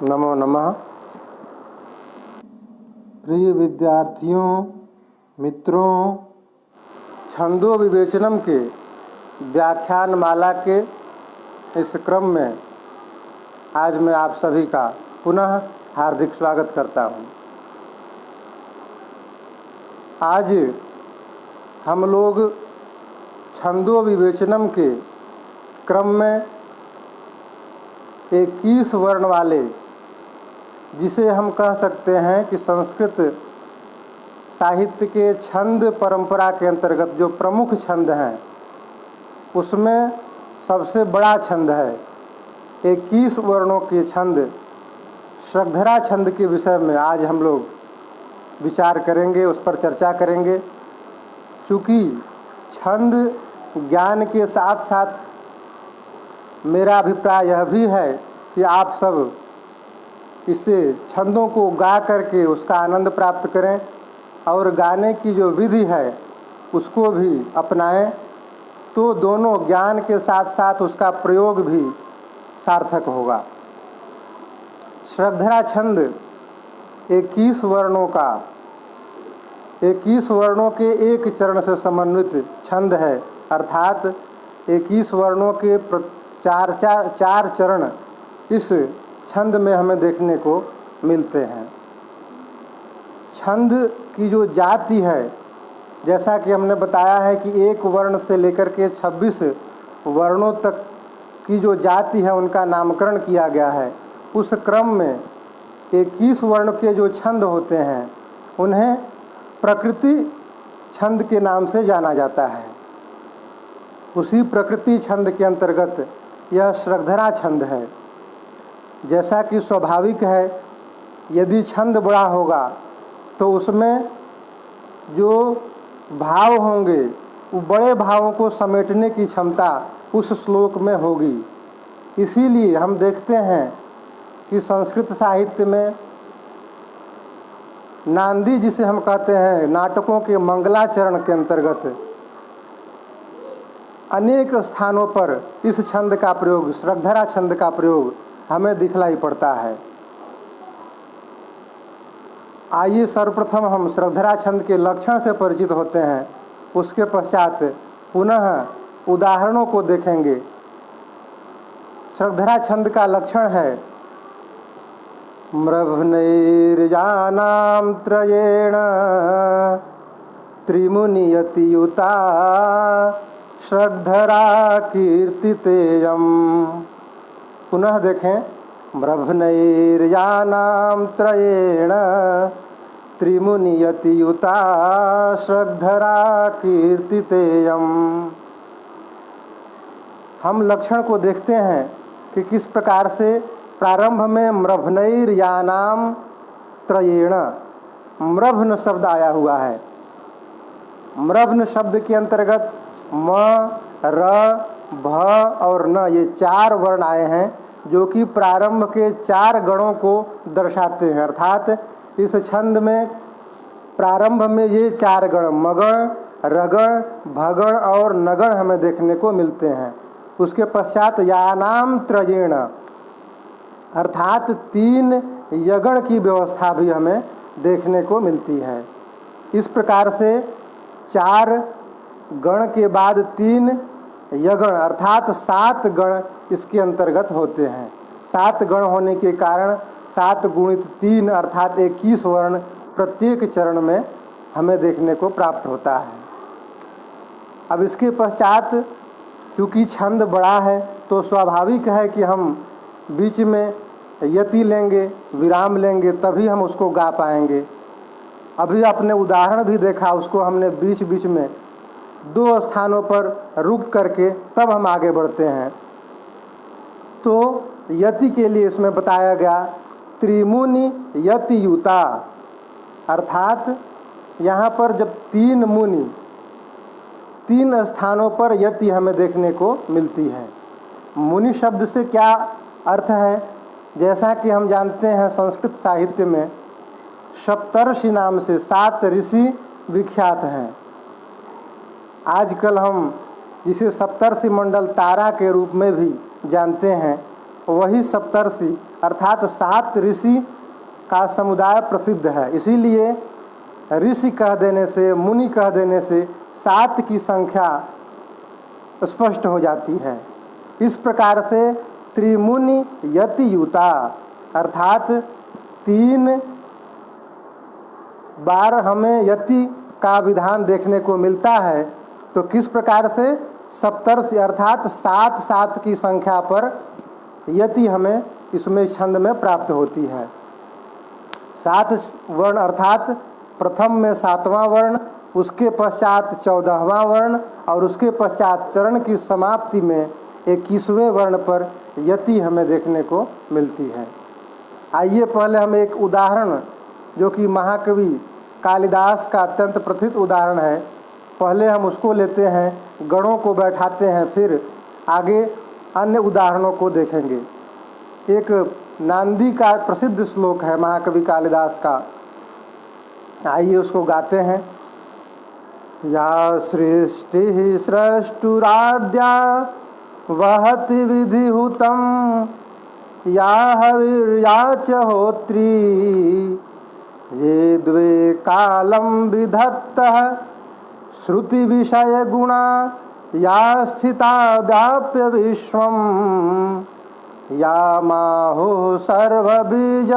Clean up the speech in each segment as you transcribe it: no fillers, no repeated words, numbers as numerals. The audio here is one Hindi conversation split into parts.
नमो नमः। प्रिय विद्यार्थियों, मित्रों, छंदो विवेचनम के व्याख्यान माला के इस क्रम में आज मैं आप सभी का पुनः हार्दिक स्वागत करता हूँ। आज हम लोग छंदो विवेचनम के क्रम में 21 वर्ण वाले, जिसे हम कह सकते हैं कि संस्कृत साहित्य के छंद परंपरा के अंतर्गत जो प्रमुख छंद हैं उसमें सबसे बड़ा छंद है 21 वर्णों के छंद श्रद्धरा छंद के विषय में आज हम लोग विचार करेंगे, उस पर चर्चा करेंगे। चूँकि छंद ज्ञान के साथ साथ मेरा अभिप्राय यह भी है कि आप सब इसे छंदों को गा करके उसका आनंद प्राप्त करें और गाने की जो विधि है उसको भी अपनाएं, तो दोनों ज्ञान के साथ साथ उसका प्रयोग भी सार्थक होगा। श्रद्धरा छंद 21 वर्णों का 21 वर्णों के एक चरण से समन्वित छंद है, अर्थात 21 वर्णों के चार चरण इस छंद में हमें देखने को मिलते हैं। छंद की जो जाति है, जैसा कि हमने बताया है कि एक वर्ण से लेकर के 26 वर्णों तक की जो जाति है उनका नामकरण किया गया है। उस क्रम में 21 वर्ण के जो छंद होते हैं उन्हें प्रकृति छंद के नाम से जाना जाता है। उसी प्रकृति छंद के अंतर्गत यह श्रद्धरा छंद है। जैसा कि स्वाभाविक है, यदि छंद बड़ा होगा तो उसमें जो भाव होंगे वो बड़े भावों को समेटने की क्षमता उस श्लोक में होगी। इसीलिए हम देखते हैं कि संस्कृत साहित्य में नांदी, जिसे हम कहते हैं, नाटकों के मंगलाचरण के अंतर्गत अनेक स्थानों पर इस छंद का प्रयोग, श्रद्धरा छंद का प्रयोग हमें दिखलाई पड़ता है। आइए सर्वप्रथम हम श्रद्धरा छंद के लक्षण से परिचित होते हैं, उसके पश्चात पुनः उदाहरणों को देखेंगे। श्रद्धरा छंद का लक्षण है म्रभनैर्यानां त्रयेण त्रिमुनियतियुता श्रद्धरा कीर्तितेयम्। पुनः देखें, म्रभनैर्यानां त्रयेण त्रिमुनियतियुता श्रद्धरा कीर्तितेयम्। हम लक्षण को देखते हैं कि किस प्रकार से प्रारंभ में म्रभनैर्यानां त्रयेण, म्रभन शब्द आया हुआ है। म्रभन शब्द के अंतर्गत म, र, भ और न, ये 4 वर्ण आए हैं जो कि प्रारंभ के 4 गणों को दर्शाते हैं। अर्थात इस छंद में प्रारंभ में ये 4 गण मगण, रगण, भगण और नगण हमें देखने को मिलते हैं। उसके पश्चात यानाम त्रयेण, अर्थात 3 यगण की व्यवस्था भी हमें देखने को मिलती है। इस प्रकार से 4 गण के बाद 3 यगण अर्थात 7 गण इसके अंतर्गत होते हैं। 7 गण होने के कारण 7 गुणित 3 अर्थात 21 वर्ण प्रत्येक चरण में हमें देखने को प्राप्त होता है। अब इसके पश्चात क्योंकि छंद बड़ा है तो स्वाभाविक है कि हम बीच में यति लेंगे, विराम लेंगे, तभी हम उसको गा पाएंगे। अभी आपने उदाहरण भी देखा, उसको हमने बीच बीच में 2 स्थानों पर रुक करके तब हम आगे बढ़ते हैं। तो यति के लिए इसमें बताया गया त्रिमुनि यतियुता, अर्थात यहाँ पर जब 3 मुनि 3 स्थानों पर यति हमें देखने को मिलती है। मुनि शब्द से क्या अर्थ है? जैसा कि हम जानते हैं संस्कृत साहित्य में सप्तर्षि नाम से 7 ऋषि विख्यात हैं। आजकल हम जिसे सप्तर्षि मंडल तारा के रूप में भी जानते हैं, वही सप्तर्षि अर्थात 7 ऋषि का समुदाय प्रसिद्ध है। इसीलिए ऋषि कह देने से, मुनि कह देने से 7 की संख्या स्पष्ट हो जाती है। इस प्रकार से त्रिमुनि यति युता अर्थात 3 बार हमें यति का विधान देखने को मिलता है। तो किस प्रकार से सप्तर्षि अर्थात 7 की संख्या पर यति हमें इसमें छंद में प्राप्त होती है। 7 वर्ण अर्थात प्रथम में 7वां वर्ण, उसके पश्चात 14वां वर्ण और उसके पश्चात चरण की समाप्ति में 21वें वर्ण पर यति हमें देखने को मिलती है। आइए पहले हम एक उदाहरण जो कि महाकवि कालिदास का अत्यंत प्रसिद्ध उदाहरण है, पहले हम उसको लेते हैं, गणों को बैठाते हैं, फिर आगे अन्य उदाहरणों को देखेंगे। एक नांदी का प्रसिद्ध श्लोक है महाकवि कालिदास का, आइए उसको गाते हैं। या सृष्टि स्रष्टुराद्या वहति विधिहुतम या हविर्या च होत्री ये द्वे कालं विधत्तः श्रुति विषय गुणा या स्थिता व्याप्य विश्वं या माहो सर्वबीज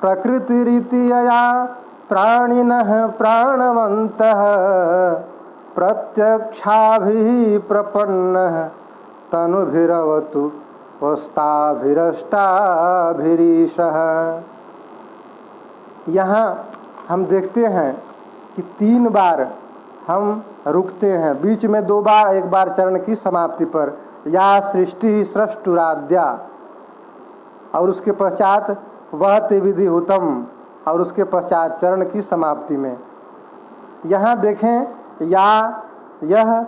प्रकृतिरिति यया प्राणिनः प्राणवन्तः प्रत्यक्षाभिः प्रपन्नः तनुभिरवतु वस्ताभिरष्टाभिरीशः। यहाँ हम देखते हैं कि 3 बार हम रुकते हैं, बीच में 2 बार, एक बार चरण की समाप्ति पर या सृष्टि स्रष्टुराद्या और उसके पश्चात वह ते विधिहुतम और उसके पश्चात चरण की समाप्ति में। यहाँ देखें या यह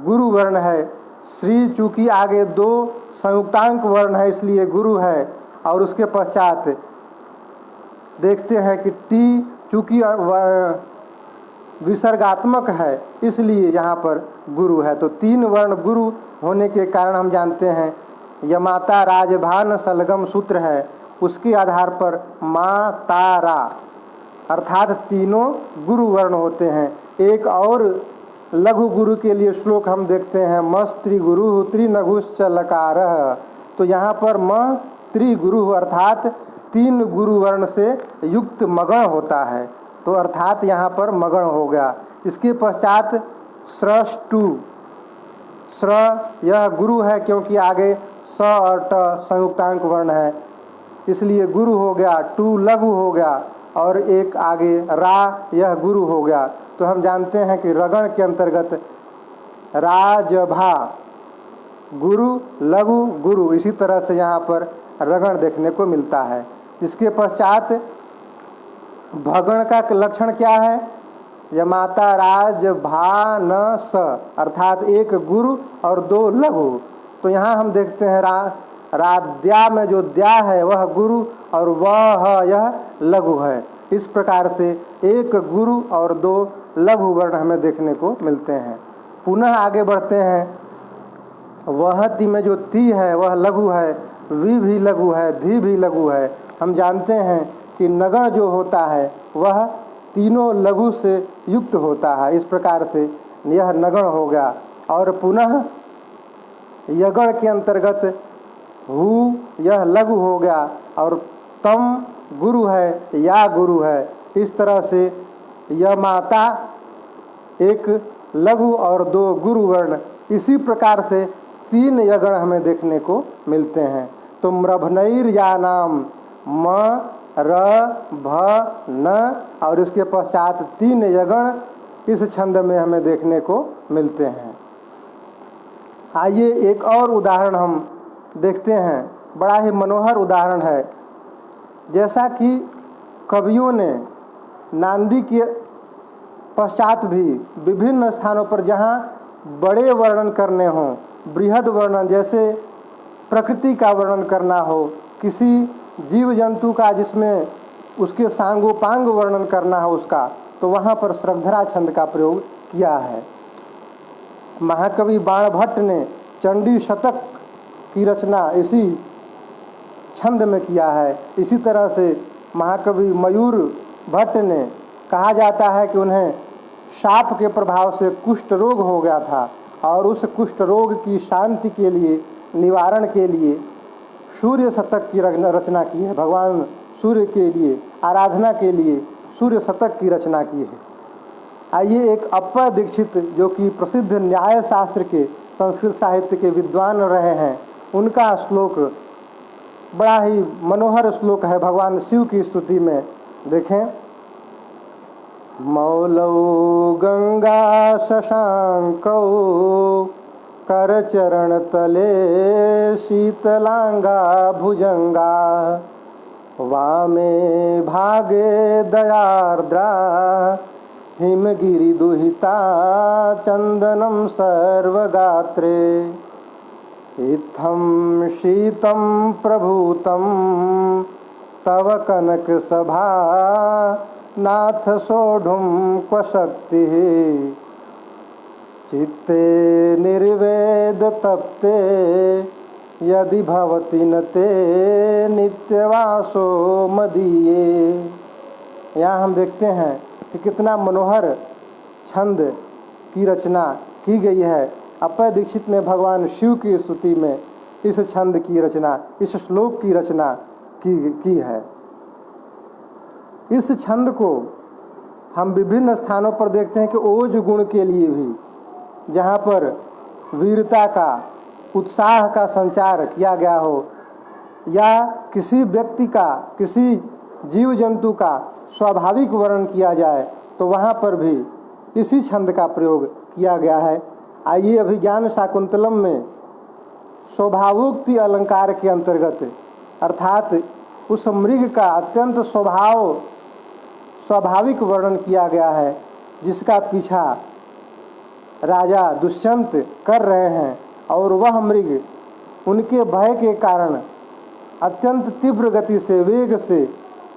गुरु वर्ण है, श्री चूँकि आगे 2 संयुक्तांक वर्ण है इसलिए गुरु है, और उसके पश्चात देखते हैं कि टी चूँकि विसर्गात्मक है इसलिए यहाँ पर गुरु है। तो 3 वर्ण गुरु होने के कारण हम जानते हैं यमाता राजभान सलगम सूत्र है, उसके आधार पर माँ तारा अर्थात तीनों गुरु वर्ण होते हैं। एक और लघु गुरु के लिए श्लोक हम देखते हैं, मस्त्री गुरु त्रिनघुश्च लकारः। तो यहाँ पर म त्रिगुरु अर्थात 3 गुरु वर्ण से युक्त मगण होता है, तो अर्थात यहाँ पर मगण हो गया। इसके पश्चात स्रष्टु, स्र यह गुरु है क्योंकि आगे स और ट संयुक्तांक वर्ण है इसलिए गुरु हो गया, टू लघु हो गया और एक आगे रा यह गुरु हो गया। तो हम जानते हैं कि रगण के अंतर्गत राजभा गुरु लघु गुरु, इसी तरह से यहाँ पर रगण देखने को मिलता है। इसके पश्चात भगण का लक्षण क्या है, यमाता राज भा न स अर्थात 1 गुरु और 2 लघु। तो यहाँ हम देखते हैं राद्या में जो द्या है वह गुरु और वह यह लघु है। इस प्रकार से 1 गुरु और 2 लघु वर्ण हमें देखने को मिलते हैं। पुनः आगे बढ़ते हैं, वह ती में जो ती है वह लघु है, वी भी लघु है, धी भी लघु है। हम जानते हैं कि नगण जो होता है वह तीनों लघु से युक्त होता है, इस प्रकार से यह नगण हो गया। और पुनः यगण के अंतर्गत हु यह लघु हो गया और तम गुरु है, या गुरु है। इस तरह से यह माता 1 लघु और 2 गुरु वर्ण, इसी प्रकार से 3 यगण हमें देखने को मिलते हैं। तो म्रभनैर या नाम म र भ न और इसके पश्चात 3 यगण इस छंद में हमें देखने को मिलते हैं। आइए एक और उदाहरण हम देखते हैं, बड़ा ही मनोहर उदाहरण है। जैसा कि कवियों ने नांदी के पश्चात भी विभिन्न स्थानों पर जहाँ बड़े वर्णन करने हों, बृहद वर्णन जैसे प्रकृति का वर्णन करना हो, किसी जीव जंतु का जिसमें उसके सांगोपांग वर्णन करना हो उसका, तो वहाँ पर श्रद्धरा छंद का प्रयोग किया है। महाकवि बाणभट्ट ने चंडी शतक की रचना इसी छंद में किया है। इसी तरह से महाकवि मयूर भट्ट ने कहा जाता है कि उन्हें साप के प्रभाव से कुष्ठ रोग हो गया था और उस कुष्ठ रोग की शांति के लिए, निवारण के लिए सूर्य शतक की रचना की है। भगवान सूर्य के लिए आराधना के लिए सूर्य शतक की रचना की है। आइए एक अप्पा दीक्षित जो कि प्रसिद्ध न्याय शास्त्र के, संस्कृत साहित्य के विद्वान रहे हैं, उनका श्लोक बड़ा ही मनोहर श्लोक है भगवान शिव की स्तुति में। देखें, मौलौ गंगा शशांकौ करचरण तले शीतलांगा भुजंगा वामे भागे दयार्द्रा हिमगिरि दुहिता चंदनम सर्वगात्रे इत्थं शीतं प्रभूतं तव कनक सभा नाथ सोढ़ुं क्व शक्तिः चित्ते निर्वेद तप्ते यदि भवति न ते नित्यवासो मदीये। यहाँ हम देखते हैं कि कितना मनोहर छंद की रचना की गई है। अप्पा दीक्षित ने भगवान शिव की स्तुति में इस छंद की रचना, इस श्लोक की रचना की है। इस छंद को हम विभिन्न स्थानों पर देखते हैं कि ओज गुण के लिए भी, जहाँ पर वीरता का, उत्साह का संचार किया गया हो, या किसी व्यक्ति का, किसी जीव जंतु का स्वाभाविक वर्णन किया जाए, तो वहाँ पर भी इसी छंद का प्रयोग किया गया है। आइए अभिज्ञान शाकुंतलम में स्वभावोक्ति अलंकार के अंतर्गत, अर्थात उस मृग का अत्यंत स्वाभाविक वर्णन किया गया है, जिसका पीछा राजा दुष्यंत कर रहे हैं, और वह मृग उनके भय के कारण अत्यंत तीव्र गति से, वेग से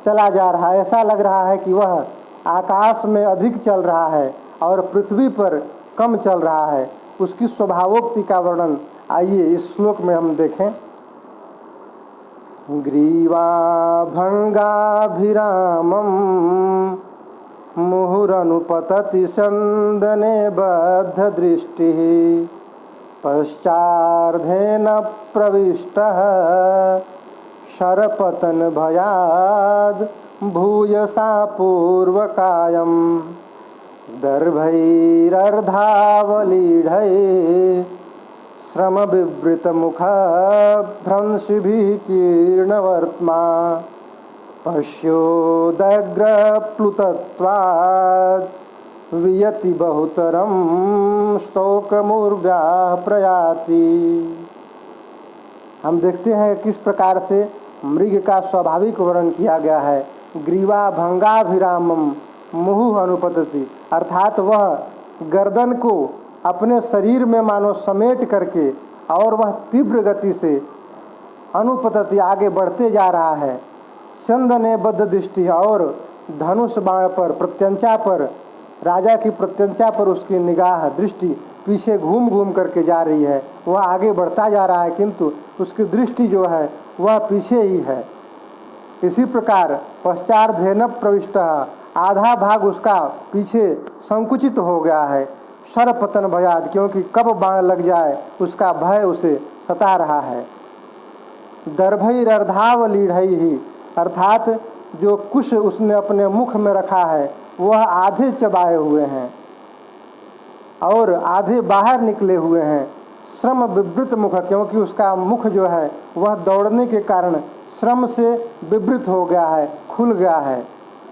चला जा रहा है। ऐसा लग रहा है कि वह आकाश में अधिक चल रहा है और पृथ्वी पर कम चल रहा है। उसकी स्वभावोक्ति का वर्णन आइए इस श्लोक में हम देखें। ग्रीवा भंगाभिरामं मुहुरनुपतति संदने बद्ध दृष्टिः पश्चार्धेन प्रविष्टः शरपतन भयाद भूयसा पूर्वकायं दर्भैरर्धावलीढै श्रम विवृत मुख भ्रंशिभिः कीर्णवर्त्मा पश्योदग्र प्लुतत्वात् वियति बहुतरं स्तोकमुर्व्याः प्रयाति। हम देखते हैं किस प्रकार से मृग का स्वाभाविक वर्णन किया गया है। ग्रीवा भंगाभिरामम मुहुः अनुपतति, अर्थात वह गर्दन को अपने शरीर में मानो समेट करके और वह तीव्र गति से अनुपतति आगे बढ़ते जा रहा है। चंदने बद्ध दृष्टि, और धनुष बाण पर, प्रत्यंचा पर, राजा की प्रत्यंचा पर उसकी निगाह, दृष्टि पीछे घूम घूम करके जा रही है। वह आगे बढ़ता जा रहा है किंतु उसकी दृष्टि जो है वह पीछे ही है। इसी प्रकार पश्चार्धेन प्रविष्ट, आधा भाग उसका पीछे संकुचित हो गया है। शरपतन भयाद, क्योंकि कब बाण लग जाए उसका भय उसे सता रहा है। दर्भैरर्धावलीढैः, अर्थात जो कुश उसने अपने मुख में रखा है वह आधे चबाए हुए हैं और आधे बाहर निकले हुए हैं। श्रम विवृत मुख, क्योंकि उसका मुख जो है वह दौड़ने के कारण श्रम से विवृत हो गया है, खुल गया है।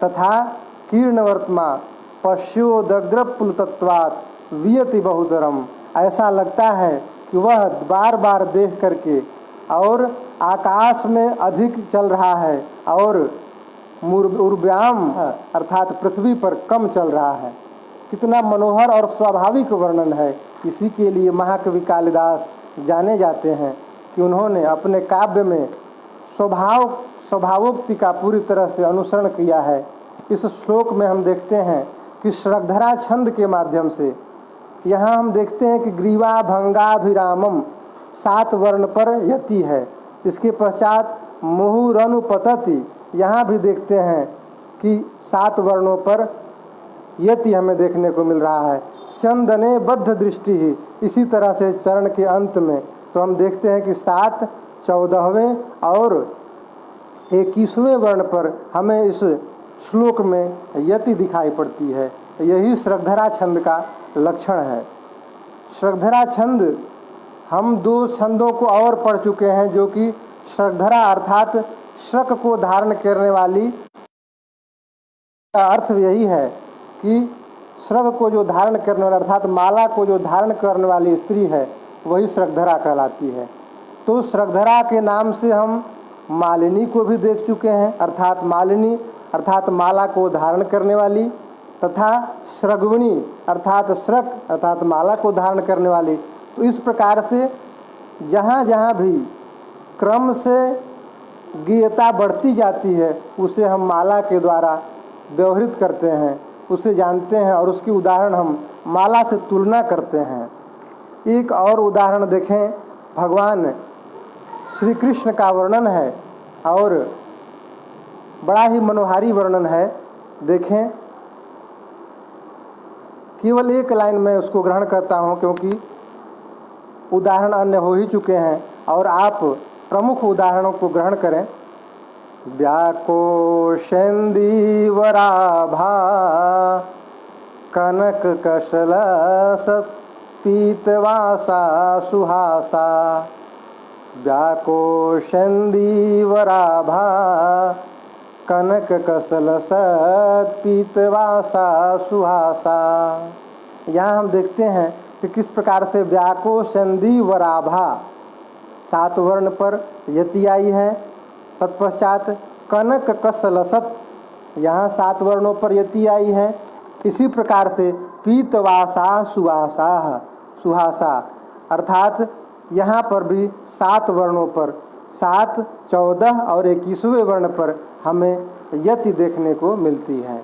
तथा कीर्णवर्त्मा पश्योदग्र प्लुतत्वात् वियति बहुतरम, ऐसा लगता है कि वह बार बार देख करके और आकाश में अधिक चल रहा है और उर्व्याम अर्थात पृथ्वी पर कम चल रहा है। कितना मनोहर और स्वाभाविक वर्णन है। इसी के लिए महाकवि कालिदास जाने जाते हैं कि उन्होंने अपने काव्य में स्वभावोक्ति का पूरी तरह से अनुसरण किया है। इस श्लोक में हम देखते हैं कि श्रद्धरा छंद के माध्यम से यहाँ हम देखते हैं कि ग्रीवा भंगाभिरामम 7 वर्ण पर यति है। इसके पश्चात मुहुरनुपतति, यहाँ भी देखते हैं कि 7 वर्णों पर यति हमें देखने को मिल रहा है। स्यंदने बद्ध दृष्टि ही, इसी तरह से चरण के अंत में तो हम देखते हैं कि 7, 14वें और 21वें वर्ण पर हमें इस श्लोक में यति दिखाई पड़ती है। यही श्रद्धरा छंद का लक्षण है। श्रद्धरा छंद हम 2 छंदों को और पढ़ चुके हैं, जो कि श्रद्धरा अर्थात श्रक को धारण करने वाली, का अर्थ यही है कि श्रक को जो धारण करने वाला अर्थात माला को जो धारण करने वाली स्त्री है वही श्रद्धरा कहलाती है। तो श्रद्धरा के नाम से हम मालिनी को भी देख चुके हैं, अर्थात मालिनी अर्थात माला को धारण करने वाली, तथा श्रगवणी अर्थात श्रक अर्थात माला को धारण करने वाली। तो इस प्रकार से जहाँ जहाँ भी क्रम से ज्ञेयता बढ़ती जाती है उसे हम माला के द्वारा व्यवहृत करते हैं, उसे जानते हैं और उसकी उदाहरण हम माला से तुलना करते हैं। एक और उदाहरण देखें, भगवान श्री कृष्ण का वर्णन है और बड़ा ही मनोहारी वर्णन है। देखें, केवल एक लाइन में उसको ग्रहण करता हूँ क्योंकि उदाहरण अन्य हो ही चुके हैं और आप प्रमुख उदाहरणों को ग्रहण करें। व्याकोशेन्दीवराभा कनक कशलसत्पीतवासा सुहासा, व्याकोशेन्दीवराभा कनक कशलसत्पीतवासा सुहासा। यहाँ हम देखते हैं कि किस प्रकार से व्याकोशेन्दीवराभा 7 वर्ण पर यति आई है, तत्पश्चात कनक कशलसत यहाँ 7 वर्णों पर यति आई है। इसी प्रकार से पीतवासा सुहासा सुहासा अर्थात यहाँ पर भी 7 वर्णों पर 7, 14 और 21वें वर्ण पर हमें यति देखने को मिलती है।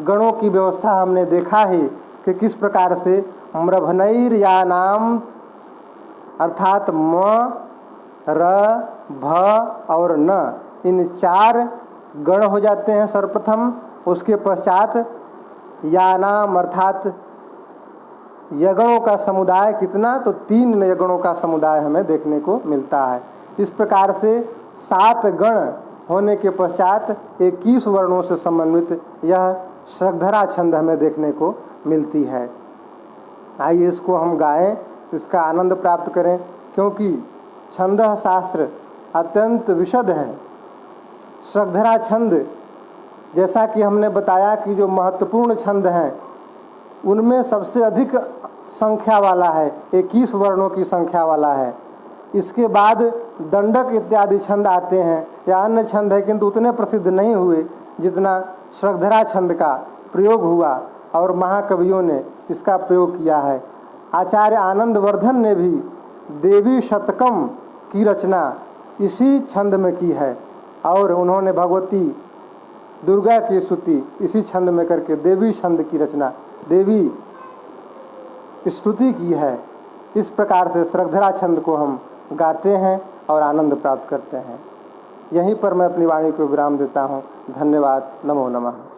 गणों की व्यवस्था हमने देखा ही कि किस प्रकार से म्रभनैर्यानाम अर्थात म, र, भ और न, इन 4 गण हो जाते हैं सर्वप्रथम। उसके पश्चात यानाम अर्थात यगणों का समुदाय कितना, तो 3 यगणों का समुदाय हमें देखने को मिलता है। इस प्रकार से 7 गण होने के पश्चात 21 वर्णों से समन्वित यह श्रद्धरा छंद हमें देखने को मिलती है। आइए इसको हम गाएं, इसका आनंद प्राप्त करें, क्योंकि छंद शास्त्र अत्यंत विशद है। श्रद्धरा छंद, जैसा कि हमने बताया कि जो महत्वपूर्ण छंद हैं उनमें सबसे अधिक संख्या वाला है, 21 वर्णों की संख्या वाला है। इसके बाद दंडक इत्यादि छंद आते हैं या अन्य छंद है, किंतु उतने प्रसिद्ध नहीं हुए जितना श्रद्धरा छंद का प्रयोग हुआ और महाकवियों ने इसका प्रयोग किया है। आचार्य आनंदवर्धन ने भी देवी शतकम की रचना इसी छंद में की है और उन्होंने भगवती दुर्गा की स्तुति इसी छंद में करके देवी छंद की रचना, देवी स्तुति की है। इस प्रकार से श्रद्धरा छंद को हम गाते हैं और आनंद प्राप्त करते हैं। यहीं पर मैं अपनी वाणी को विराम देता हूँ। धन्यवाद। नमो नमः।